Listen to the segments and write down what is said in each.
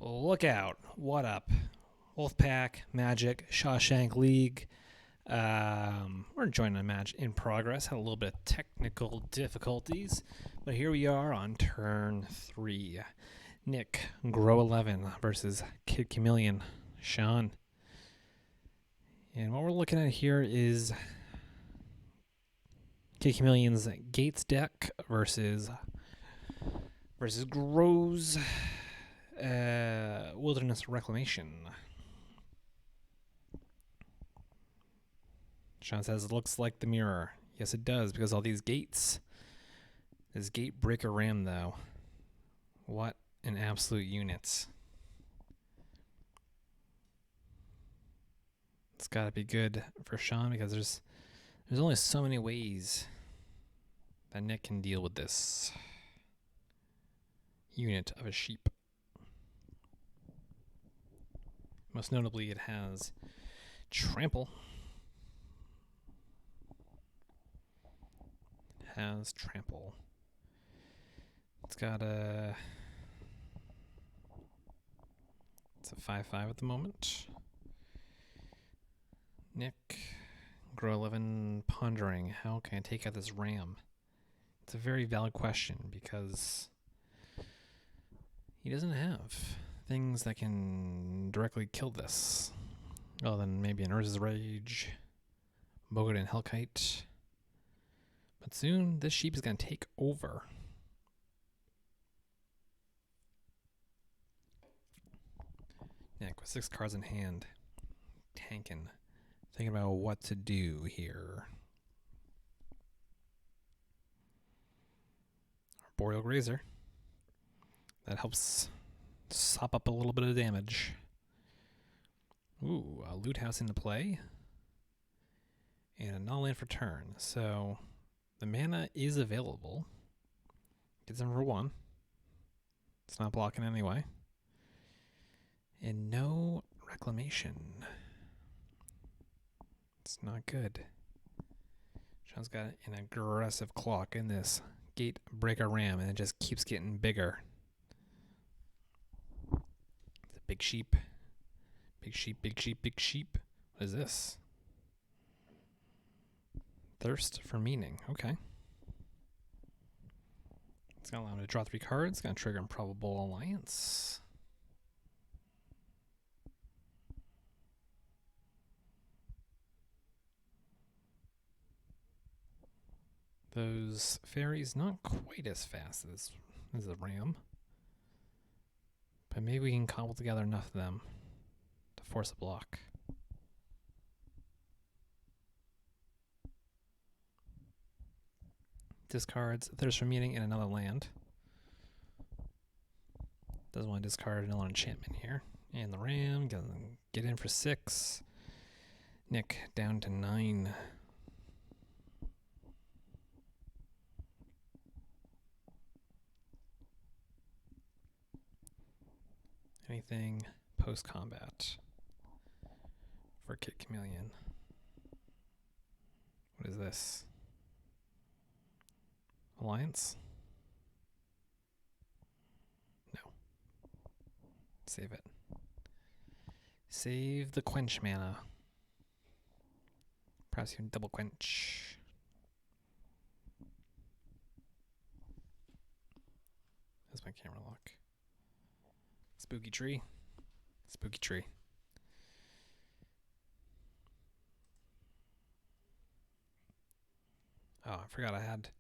Look out. What up? Wolfpack, Magic, Shawshank League. We're enjoying a match in progress. Had a little bit of technical difficulties, but here we are on turn 3. Nick, Grow 11 versus Kid Chameleon, Shawn. And what we're looking at here is Kid Chameleon's Gates deck versus Grow's Wilderness Reclamation. Shawn says it looks like the mirror. Yes, it does, because all these gates. This gate breaker ram, though. What an absolute unit. It's got to be good for Shawn, because there's only so many ways that Nick can deal with this unit of a sheep. Most notably, it has Trample. It's got it's a 5/5 at the moment. Nick, Grow 11, pondering, how can I take out this ram? It's a very valid question, because he doesn't have things that can directly kill this. Well, then maybe an Urza's Rage, Bogut and Hellkite. But soon, this sheep is going to take over. Nick with 6 cards in hand, tanking, thinking about what to do here. Boreal Grazer. That helps sop up a little bit of damage. Ooh, a Loot House into play. And a null-land for turn. So the mana is available. Gets him for 1. It's not blocking anyway. And no reclamation. It's not good. Shawn's got an aggressive clock in this gate breaker ram, and it just keeps getting bigger. It's a big sheep. Big sheep, big sheep, big sheep. What is this? Thirst for meaning. Okay. It's going to allow me to draw 3 cards. It's going to trigger Improbable Alliance. Those fairies not quite as fast as the ram. But maybe we can cobble together enough of them to force a block. Discards Thirst for Meaning in another land. Doesn't want to discard another enchantment here. And the ram gonna get in for 6. Nick down to 9. Anything post-combat for Kid Chameleon? What is this? Alliance? No. Save it. Save the quench mana. Perhaps even double quench. That's my camera lock. Spooky tree. Spooky tree. Oh, I forgot I had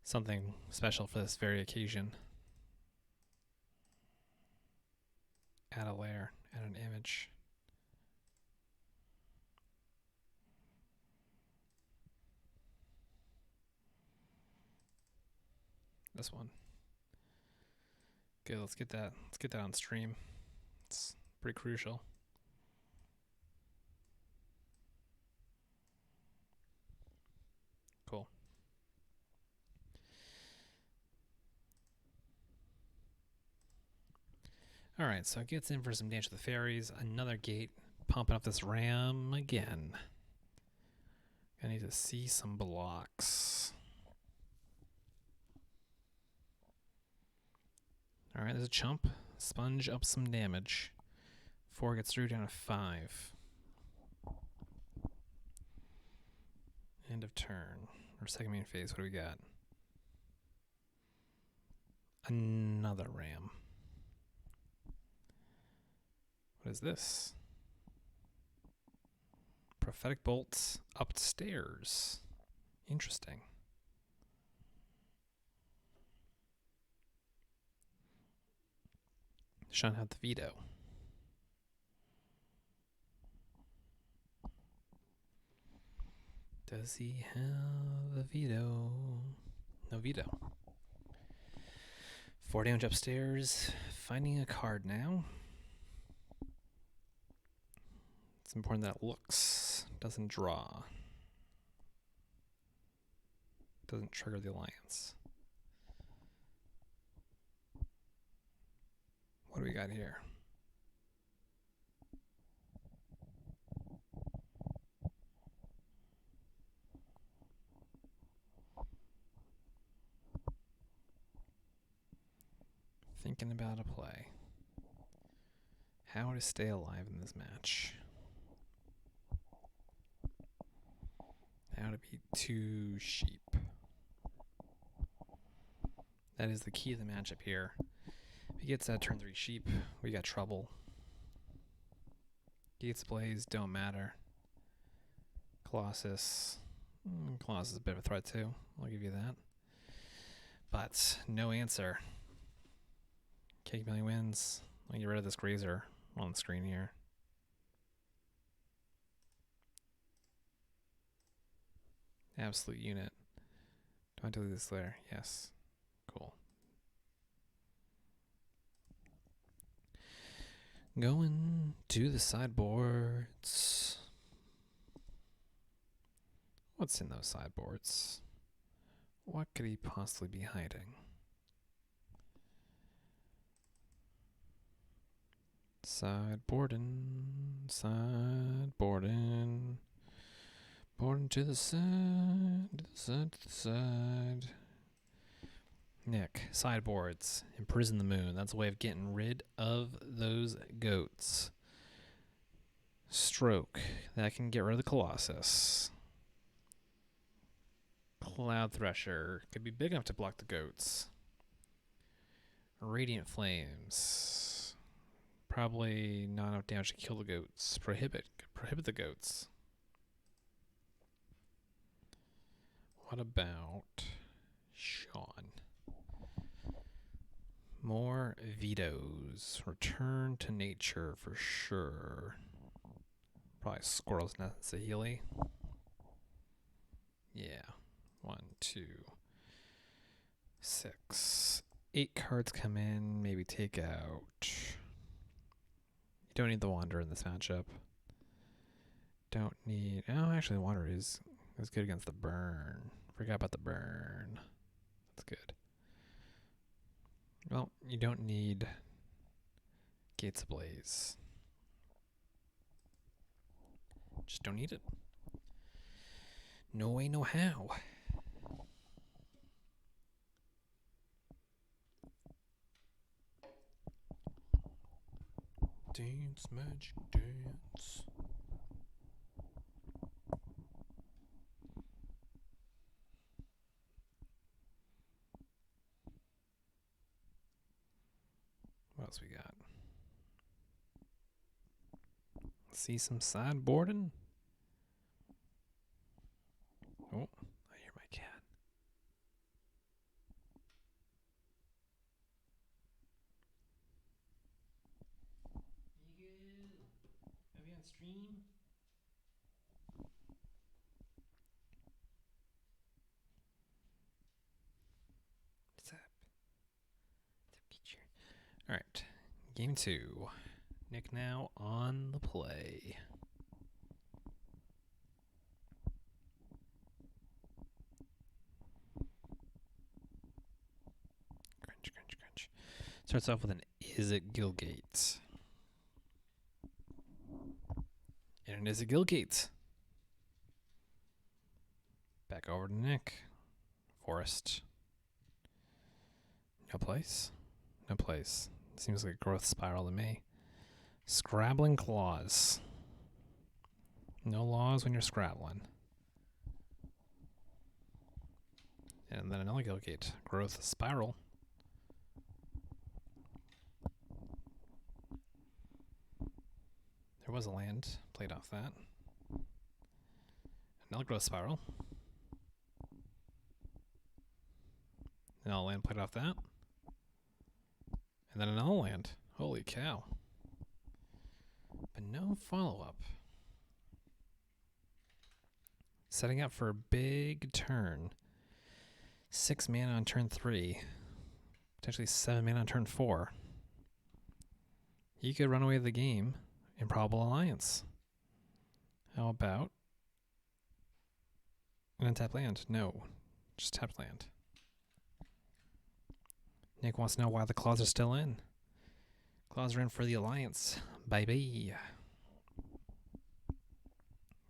something special for this very occasion. Add a layer, add an image. This one. Okay, let's get that on stream. It's pretty crucial. Cool. Alright, so it gets in for some damage to the fairies. Another gate, pumping up this ram again. I need to see some blocks. Alright, there's a chump. Sponge up some damage. 4 gets through, down to 5. End of turn. Or second main phase, what do we got? Another ram. What is this? Prophetic bolts upstairs. Interesting. Shawn had the veto. Does he have a veto? No veto. 4 damage upstairs. Finding a card now. It's important that it looks, doesn't draw. Doesn't trigger the alliance. What do we got here? Thinking about a play. How to stay alive in this match. How to beat 2 sheep. That is the key of the matchup here. If he gets that turn 3 sheep, we got trouble. Gates Blaze don't matter. Colossus. Colossus is a bit of a threat too. I'll give you that. But no answer. Cake Millie wins. I'll get rid of this Grazer on the screen here. Absolute unit. Do I delete this there? Yes. Cool. Going to the sideboards. What's in those sideboards? What could he possibly be hiding? Sideboarding, sideboarding. Boarding to the side, to the side, to the side. Nick, sideboards, imprison the moon. That's a way of getting rid of those goats. Stroke, that can get rid of the Colossus. Cloud Thresher, could be big enough to block the goats. Radiant Flames, probably not enough damage to kill the goats. Prohibit the goats. What about Shawn? More vetoes. Return to nature for sure. Probably Squirrel's Nest Sahili. Yeah. 1, 2, 6. 8 cards come in. Maybe take out. You don't need the Wanderer in this matchup. Don't need. Oh, actually, the Wanderer is good against the burn. Forgot about the burn. That's good. Well, you don't need Gates Ablaze. Just don't need it. No way, no how. Dance, magic dance. What else we got? See some sideboarding? Oh, I hear my cat. Are we on stream? What's up? All right, game 2. Nick now on the play. Crunch, crunch, crunch. Starts off with an Is It Gilgate? And it is a Gilgate. Back over to Nick. Forest. No place. No place. Seems like a growth spiral to me. Scrabbling claws. No laws when you're scrabbling. And then an Elegate. Growth spiral. There was a land. Played off that. Another growth spiral. Another land played off that. And then another land. Holy cow. But no follow-up. Setting up for a big turn. 6 mana on turn 3. Potentially 7 mana on turn 4. He could run away with the game. Improbable Alliance. How about an untapped land? No. Just tapped land. Nick wants to know why the claws are still in. Claws are in for the Alliance. Bye-bye. It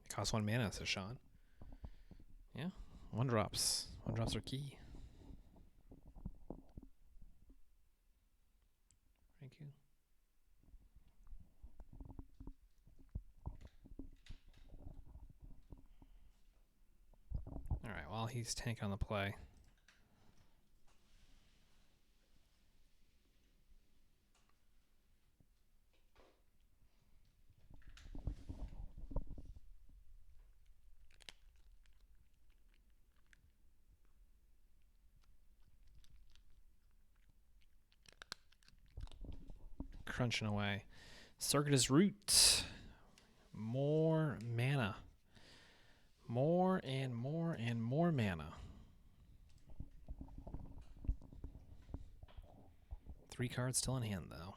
costs 1 mana, says Shawn. Yeah, 1-drops. 1-drops are key. Thank you. Alright, while he's tanking on the play. Crunching away. Circuitous Root. More mana. More and more and more mana. 3 cards still in hand, though.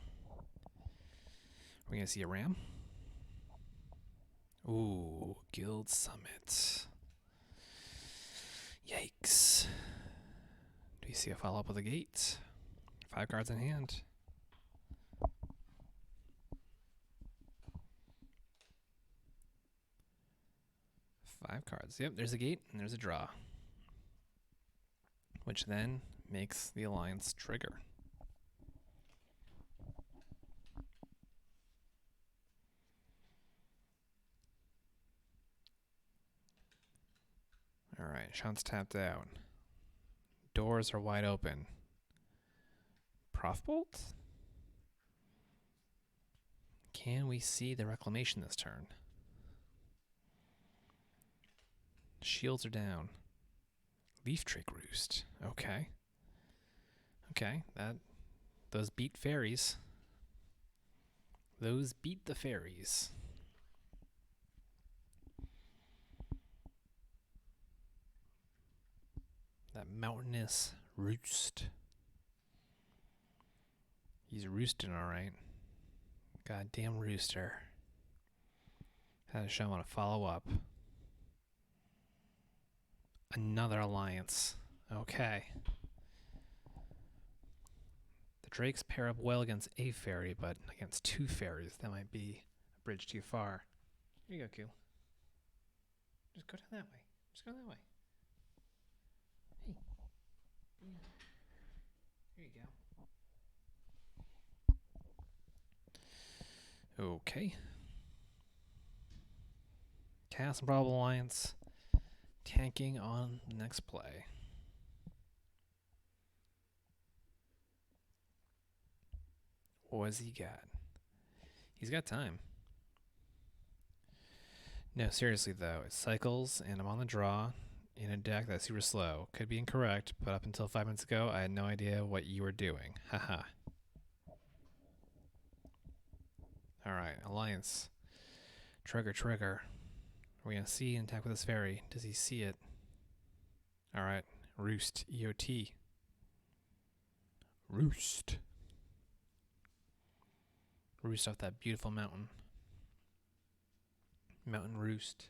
We're going to see a ram. Ooh, Guild Summit. Yikes. Do you see a follow-up with a gate? 5 cards in hand. Five cards. Yep, there's a gate and there's a draw. Which then makes the Alliance trigger. Alright, Shawn's tapped out. Doors are wide open. Profbolt? Can we see the Reclamation this turn? Shields are down. Leaf Drake Roost. Okay. Okay, those beat fairies. Those beat the fairies. That mountainous roost. He's roosting all right. Goddamn rooster. Had a show on a follow-up. Another Alliance. Okay. The Drakes pair up well against a fairy, but against 2 fairies, that might be a bridge too far. Here you go, Q. Just go down that way. Just go that way. Hey. Here you go. Okay. Cast Improbable Alliance. Tanking on the next play. What has he got? He's got time. No, seriously though, it cycles and I'm on the draw in a deck that's super slow. Could be incorrect, but up until 5 minutes ago, I had no idea what you were doing. Haha. Alright, Alliance. Trigger, trigger. Are we going to see and attack with this fairy? Does he see it? Alright, Roost. EOT. Roost. Roost off that beautiful mountain. Mountain Roost.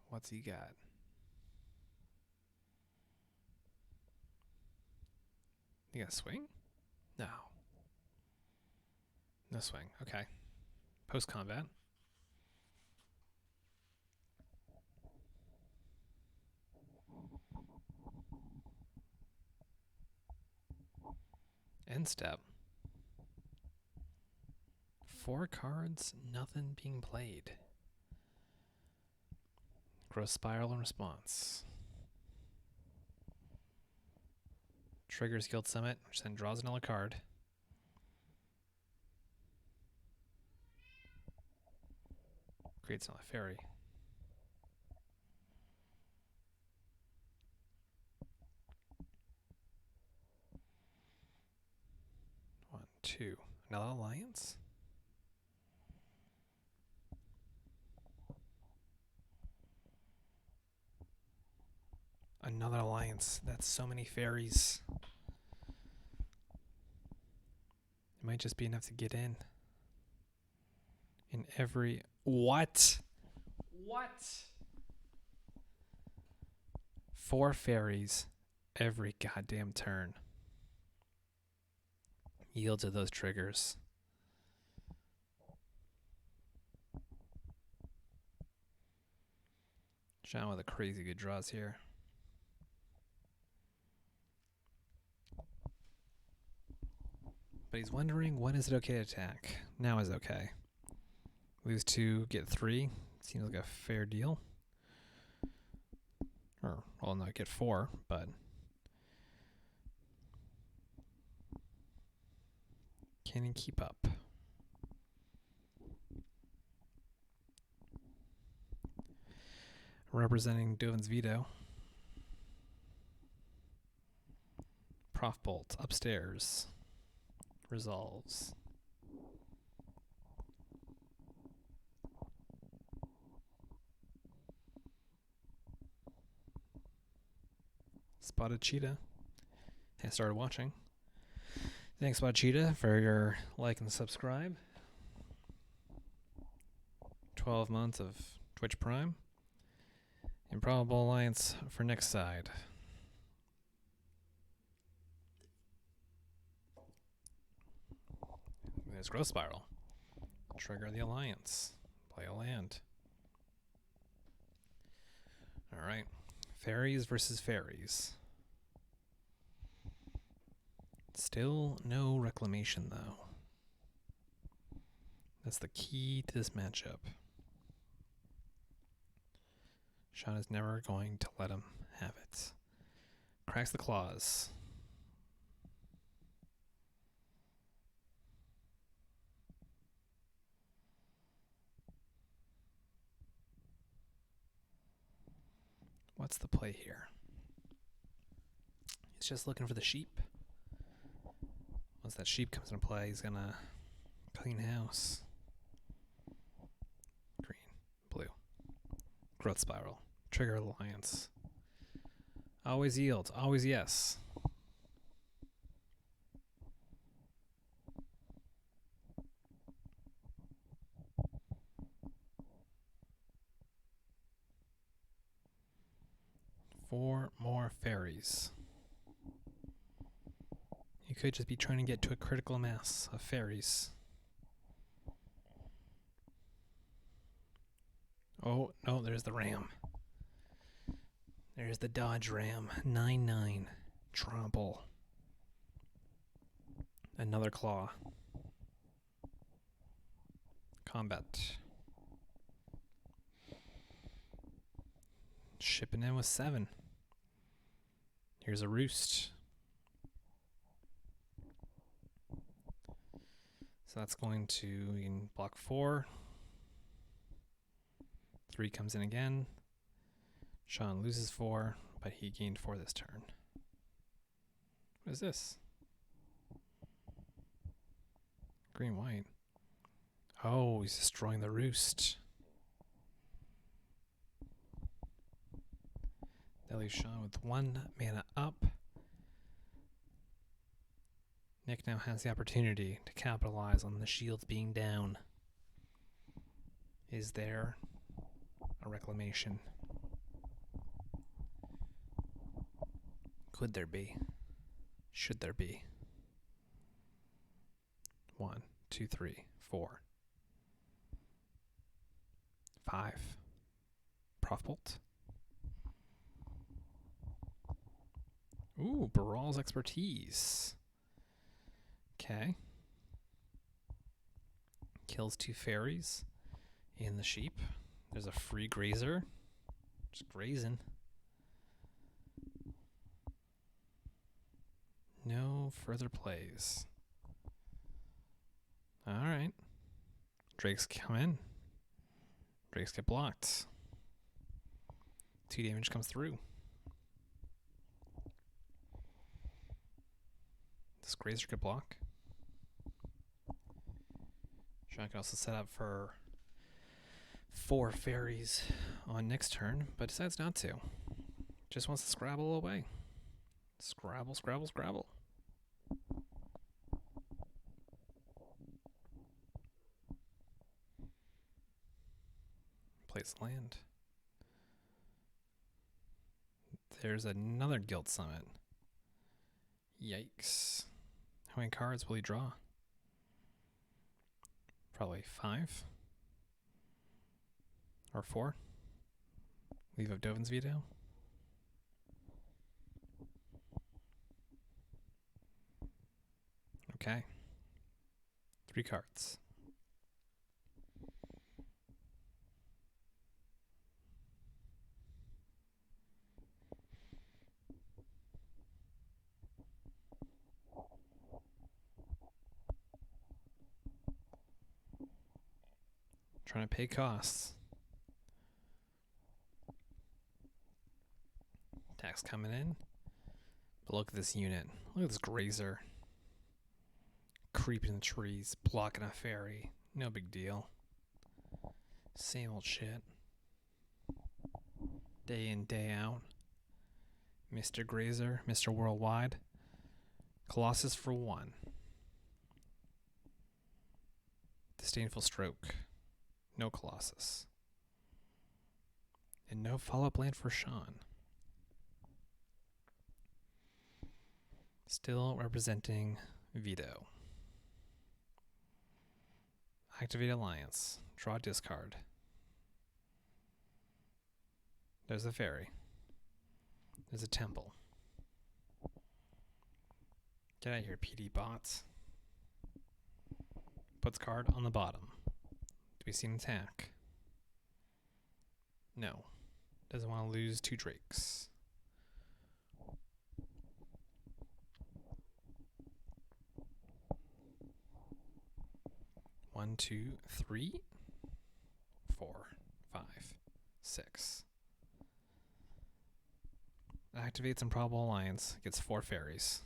What's he got? You got a swing? No. No swing. Okay. post-combat. End step. 4 cards, nothing being played. Growth Spiral in response. Triggers Guild Summit, which then draws another card. Creates another fairy. One, two. Another alliance? Another alliance. That's so many fairies. It might just be enough to get in. In every... What? What? 4 fairies every goddamn turn. Yield to those triggers. Shawn with a crazy good draws here. But he's wondering, when is it okay to attack? Now is okay. Lose 2, get 3. Seems like a fair deal. Or, well, no, get 4, but... Can he keep up? Representing Dovin's veto. Prof Bolt, upstairs. Resolves. Spotted Cheetah. I started watching. Thanks, Spotted Cheetah, for your like and subscribe. 12 months of Twitch Prime. Improbable Alliance for next side. There's Growth Spiral. Trigger the Alliance. Play a land. Alright. Fairies versus fairies. Still no reclamation, though. That's the key to this matchup. Shawn is never going to let him have it. Cracks the claws. What's the play here? He's just looking for the sheep. Once that sheep comes into play, he's gonna clean house. Green, blue. Growth Spiral. Trigger Alliance. Always yield. Always yes. Four more fairies. You could just be trying to get to a critical mass of fairies. Oh, no, there's the ram. There's the Dodge Ram. 9-9. Trample. Another claw. Combat. Shipping in with 7. Here's a roost. So that's going to, you can block 4. 3 comes in again. Shawn loses 4, but he gained 4 this turn. What is this? Green-white. Oh, he's destroying the roost. That leaves Shawn with 1 mana up. Nick now has the opportunity to capitalize on the shields being down. Is there a reclamation? Could there be? Should there be? 1, 2, 3, 4. 5. Prof Bolt. Ooh, Baral's Expertise. Okay. Kills 2 fairies and the sheep. There's a free grazer. Just grazing. No further plays. Alright. Drakes come in. Drakes get blocked. 2 damage comes through. Does Grazer could block? Shawn can also set up for 4 fairies on next turn, but decides not to. Just wants to scrabble away. Scrabble, scrabble, scrabble. Plays land. There's another Guild Summit. Yikes. How many cards will he draw? Probably 5. Or 4. Leave of Dovin's Veto. Okay. 3 cards. Trying to pay costs. Tax coming in. But look at this unit. Look at this Grazer. Creeping in the trees, blocking a fairy. No big deal. Same old shit. Day in, day out. Mr. Grazer, Mr. Worldwide. Colossus for 1. Disdainful Stroke. No Colossus. And no follow-up land for Shawn. Still representing Veto. Activate Alliance. Draw discard. There's a fairy. There's a temple. Get out of here, PD bots. Puts card on the bottom. Do we see an attack? No. Doesn't want to lose 2 Drakes. One, 2, 3, 4, 5, 6. Activates Improbable Alliance. Gets 4 fairies.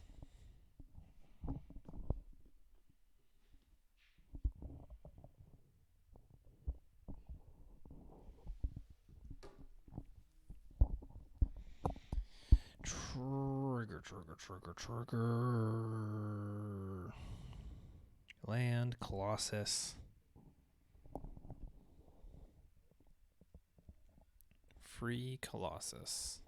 Trigger. Land, Colossus. Free Colossus.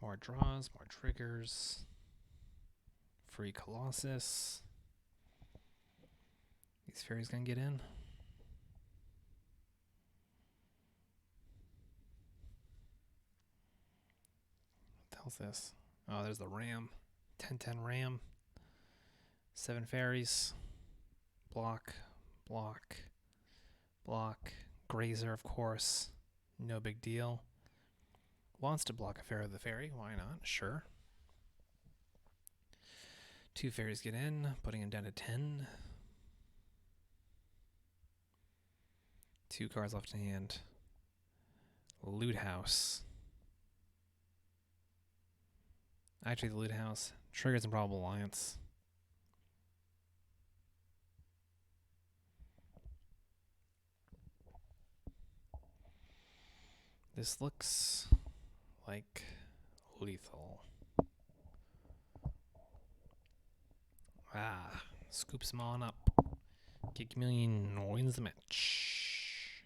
More draws, more triggers. Free Colossus. These fairies gonna get in. What the hell's this? Oh, there's the ram. 10-10 ram. 7 fairies. Block, block, block. Grazer, of course. No big deal. Wants to block a fairy with a fairy. Why not? Sure. 2 fairies get in, putting him down to 10. 2 cards left in hand. Loot House. Actually, the Loot House triggers Improbable Alliance. This looks like lethal. Ah, scoops him on up. Kick Million wins the match.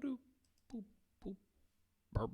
Boop, boop, boop, burp.